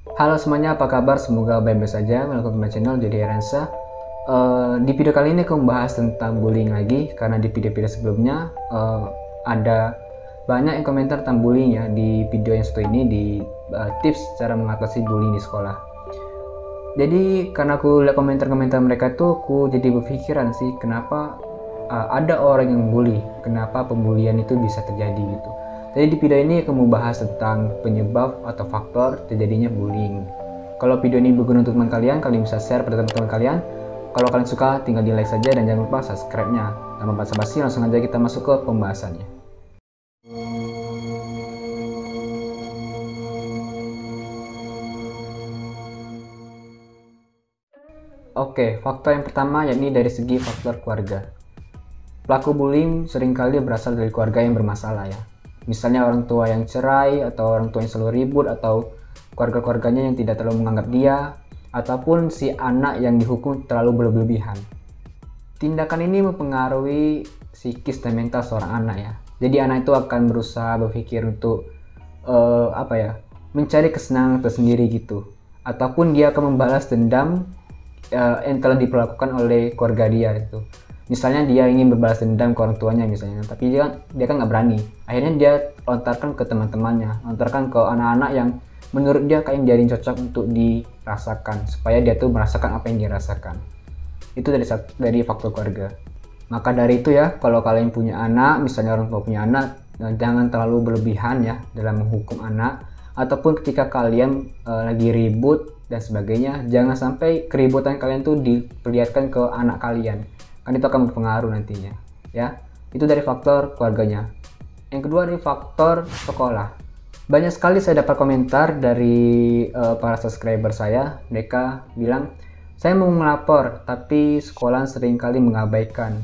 Halo semuanya, apa kabar? Semoga baik-baik saja. Welcome to my channel, jadi Erensa. Di video kali ini aku membahas tentang bullying lagi, karena di video-video sebelumnya ada banyak yang komentar tentang bullying ya. Di video yang satu ini di tips cara mengatasi bullying di sekolah. Jadi karena aku lihat komentar-komentar mereka tuh, aku jadi berpikiran sih, kenapa ada orang yang bully, kenapa pembulian itu bisa terjadi gitu. Jadi di video ini aku mau bahas tentang penyebab atau faktor terjadinya bullying. Kalau video ini berguna untuk teman kalian bisa share pada teman-teman kalian. Kalau kalian suka, tinggal di like saja dan jangan lupa subscribe-nya. Tanpa basa-basi, langsung aja kita masuk ke pembahasannya. Oke, faktor yang pertama yakni dari segi faktor keluarga. Pelaku bullying seringkali berasal dari keluarga yang bermasalah ya. Misalnya orang tua yang cerai, atau orang tua yang selalu ribut, atau keluarga-keluarganya yang tidak terlalu menganggap dia, ataupun si anak yang dihukum terlalu berlebihan. Tindakan ini mempengaruhi psikis dan mental seorang anak ya. Jadi anak itu akan berusaha berpikir untuk mencari kesenangan tersendiri gitu. Ataupun dia akan membalas dendam yang telah diperlakukan oleh keluarga dia itu. Misalnya dia ingin berbalas dendam ke orang tuanya misalnya, tapi dia kan nggak berani. Akhirnya dia lontarkan ke teman-temannya, lontarkan ke anak-anak yang menurut dia kayak jadi cocok untuk dirasakan, supaya dia tuh merasakan apa yang dirasakan. Itu dari faktor keluarga. Maka dari itu ya, kalau kalian punya anak, misalnya orang tua punya anak, jangan terlalu berlebihan ya dalam menghukum anak. Ataupun ketika kalian lagi ribut dan sebagainya, jangan sampai keributan kalian tuh diperlihatkan ke anak kalian, kan itu akan berpengaruh nantinya ya. Itu dari faktor keluarganya. Yang kedua dari faktor sekolah. Banyak sekali saya dapat komentar dari para subscriber saya. Mereka bilang, saya mau melapor tapi sekolah seringkali mengabaikan.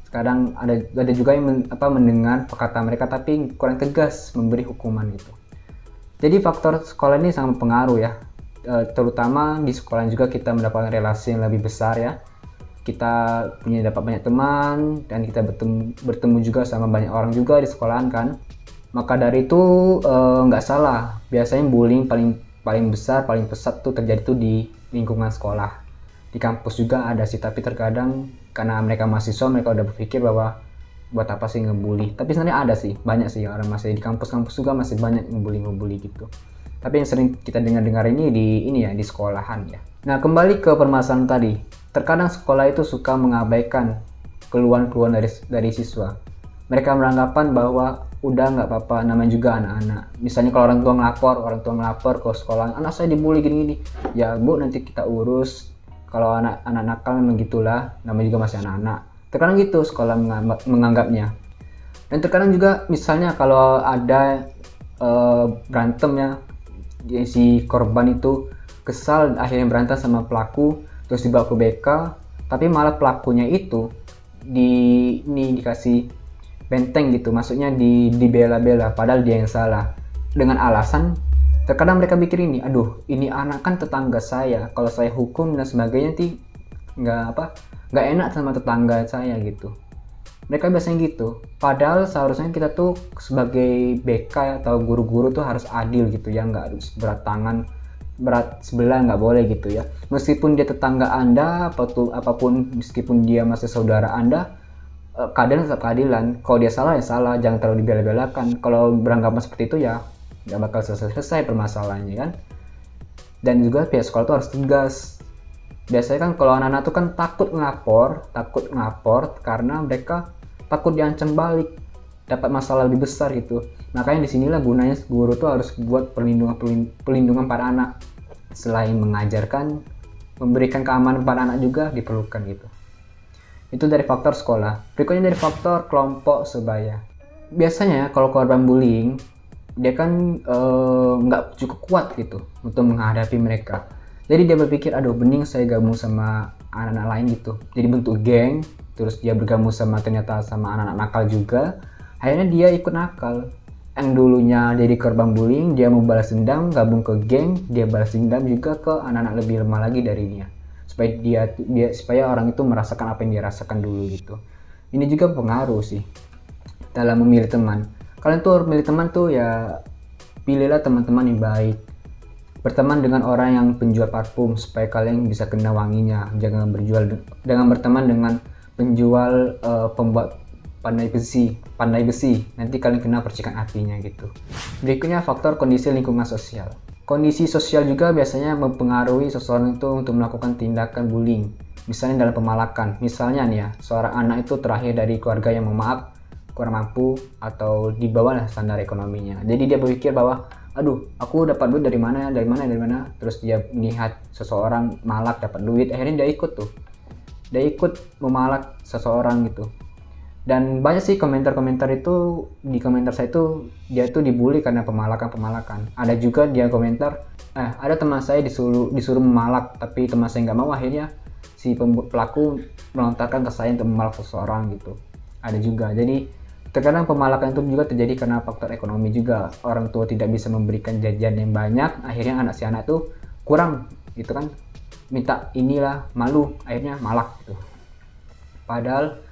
Sekarang ada juga yang mendengar kata mereka tapi kurang tegas memberi hukuman gitu. Jadi faktor sekolah ini sangat berpengaruh ya. Terutama di sekolah juga kita mendapatkan relasi yang lebih besar ya. Kita dapat banyak teman, dan kita bertemu juga sama banyak orang juga di sekolahan kan. Maka dari itu nggak salah, biasanya bullying paling besar, paling pesat tuh terjadi tuh di lingkungan sekolah. Di kampus juga ada sih, tapi terkadang karena mereka mahasiswa, mereka udah berpikir bahwa buat apa sih ngebully. Tapi sebenarnya ada sih, banyak sih orang masih di kampus-kampus juga masih banyak ngebully gitu. Tapi yang sering kita dengar ini di sekolahan ya. Nah, kembali ke permasalahan tadi. Terkadang sekolah itu suka mengabaikan keluhan-keluhan dari siswa. Mereka beranggapan bahwa udah nggak apa-apa, namanya juga anak-anak. Misalnya kalau orang tua ngelapor ke sekolah, anak saya dibully gini-gini. Ya bu, nanti kita urus. Kalau anak nakal memang gitulah, namanya juga masih anak-anak. Terkadang gitu sekolah menganggapnya. Dan terkadang juga misalnya kalau ada berantem ya, si korban itu kesal akhirnya berantem sama pelaku, terus dibawa ke BK, tapi malah pelakunya itu dikasih benteng gitu, maksudnya dibela-bela padahal dia yang salah, dengan alasan terkadang mereka pikir ini anak kan tetangga saya, kalau saya hukum dan sebagainya nanti nggak enak sama tetangga saya gitu. Mereka biasanya gitu, padahal seharusnya kita tuh sebagai BK atau guru-guru tuh harus adil gitu ya, nggak harus berat sebelah, nggak boleh gitu ya. Meskipun dia tetangga Anda apapun, meskipun dia masih saudara Anda, keadilan tetap keadilan. Kalau dia salah ya salah, jangan terlalu dibela-belakan. Kalau beranggapan seperti itu ya nggak bakal selesai permasalahannya kan. Dan juga pihak sekolah tuh harus tegas. Biasanya kan kalau anak-anak tuh kan takut ngelapor karena mereka takut diancam balik, dapat masalah lebih besar gitu. Makanya disinilah gunanya guru tuh harus buat perlindungan pada anak. Selain mengajarkan, memberikan keamanan pada anak juga diperlukan gitu. Itu dari faktor sekolah. Berikutnya dari faktor kelompok sebaya. Biasanya kalau korban bullying, dia kan nggak cukup kuat gitu untuk menghadapi mereka. Jadi dia berpikir, aduh bening saya gabung sama anak-anak lain gitu. Jadi bentuk geng, terus dia bergabung ternyata sama anak-anak nakal juga. Akhirnya dia ikut nakal. Yang dulunya jadi korban bullying, dia mau balas dendam, gabung ke geng, dia balas dendam juga ke anak-anak lebih lemah lagi dari dia. Supaya orang itu merasakan apa yang dia rasakan dulu gitu. Ini juga pengaruh sih dalam memilih teman. Kalian tuh memilih teman tuh ya pilihlah teman-teman yang baik. Berteman dengan orang yang penjual parfum supaya kalian bisa kena wanginya. Jangan berteman dengan penjual pembuat pandai besi. Nanti kalian kena percikan apinya gitu. Berikutnya faktor kondisi lingkungan sosial. Kondisi sosial juga biasanya mempengaruhi seseorang itu untuk melakukan tindakan bullying. Misalnya dalam pemalakan. Misalnya nih ya, seorang anak itu terlahir dari keluarga yang mohon kurang mampu atau di bawah lah standar ekonominya. Jadi dia berpikir bahwa aduh, aku dapat duit dari mana. Terus dia melihat seseorang malak dapat duit, akhirnya dia ikut memalak seseorang gitu. Dan banyak sih komentar-komentar itu, di komentar saya itu dia tuh dibully karena pemalakan. Ada juga dia komentar, ada teman saya disuruh memalak, tapi teman saya nggak mau, akhirnya si pelaku melontarkan ke saya untuk memalak seseorang gitu. Ada juga. Jadi terkadang pemalakan itu juga terjadi karena faktor ekonomi juga. Orang tua tidak bisa memberikan jajan yang banyak, akhirnya si anak tuh kurang gitu kan, minta inilah, malu, akhirnya malak gitu. Padahal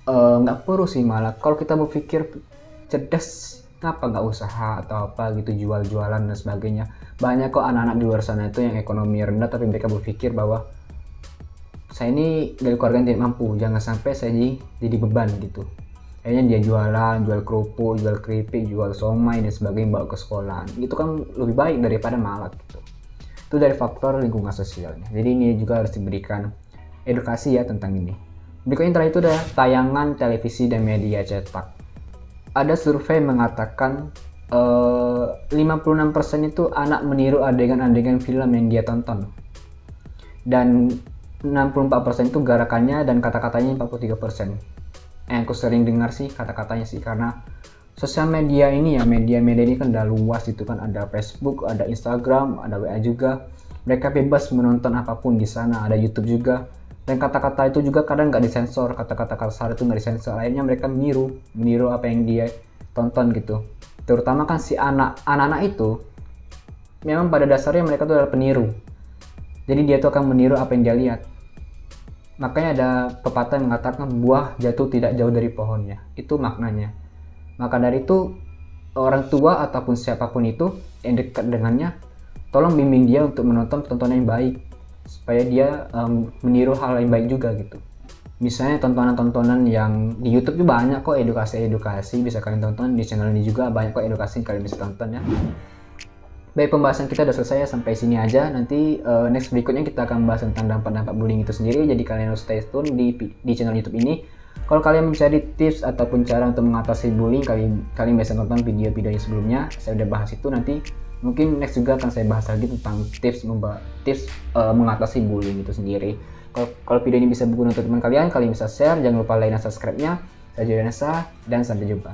nggak perlu sih malak. Kalau kita berpikir cerdas, kenapa nggak usaha atau apa gitu, jualan dan sebagainya. Banyak kok anak-anak di luar sana itu yang ekonomi rendah tapi mereka berpikir bahwa saya ini dari keluarga yang tidak mampu, jangan sampai saya jadi beban gitu. Akhirnya dia jual kerupuk, jual keripik, jual somai dan sebagainya, bawa ke sekolah. Itu kan lebih baik daripada malak gitu. Itu dari faktor lingkungan sosialnya. Jadi ini juga harus diberikan edukasi ya tentang ini. Berikutnya terakhir itu adalah tayangan televisi dan media cetak. Ada survei mengatakan 56% itu anak meniru adegan-adegan film yang dia tonton. Dan 64% itu garakannya dan kata-katanya 43%. Yang aku sering dengar sih kata-katanya sih, karena sosial media ini ya, media ini kan udah luas itu kan, ada Facebook, ada Instagram, ada WA juga. Mereka bebas menonton apapun di sana, ada YouTube juga. Dan kata-kata itu juga kadang nggak disensor, kata-kata kasar itu nggak disensor. Akhirnya mereka meniru apa yang dia tonton gitu. Terutama kan si anak-anak itu memang pada dasarnya mereka tuh adalah peniru. Jadi dia tuh akan meniru apa yang dia lihat. Makanya ada pepatah yang mengatakan buah jatuh tidak jauh dari pohonnya. Itu maknanya. Maka dari itu orang tua ataupun siapapun itu yang dekat dengannya, tolong bimbing dia untuk menonton tontonan yang baik supaya dia meniru hal yang baik juga gitu. Misalnya tontonan-tontonan yang di YouTube juga banyak kok, edukasi bisa kalian tonton. Di channel ini juga banyak kok edukasi kalian bisa tonton ya. Baik, pembahasan kita udah selesai ya, sampai sini aja. Nanti next berikutnya kita akan bahas tentang dampak-dampak bullying itu sendiri. Jadi kalian harus stay tune di channel YouTube ini. Kalau kalian mencari tips ataupun cara untuk mengatasi bullying, kalian bisa nonton video-video yang sebelumnya. Saya udah bahas itu, nanti mungkin next juga akan saya bahas lagi tentang tips mengatasi bullying itu sendiri. Kalau video ini bisa berguna untuk teman kalian bisa share. Jangan lupa like dan subscribe-nya. Saya Juliansa dan sampai jumpa.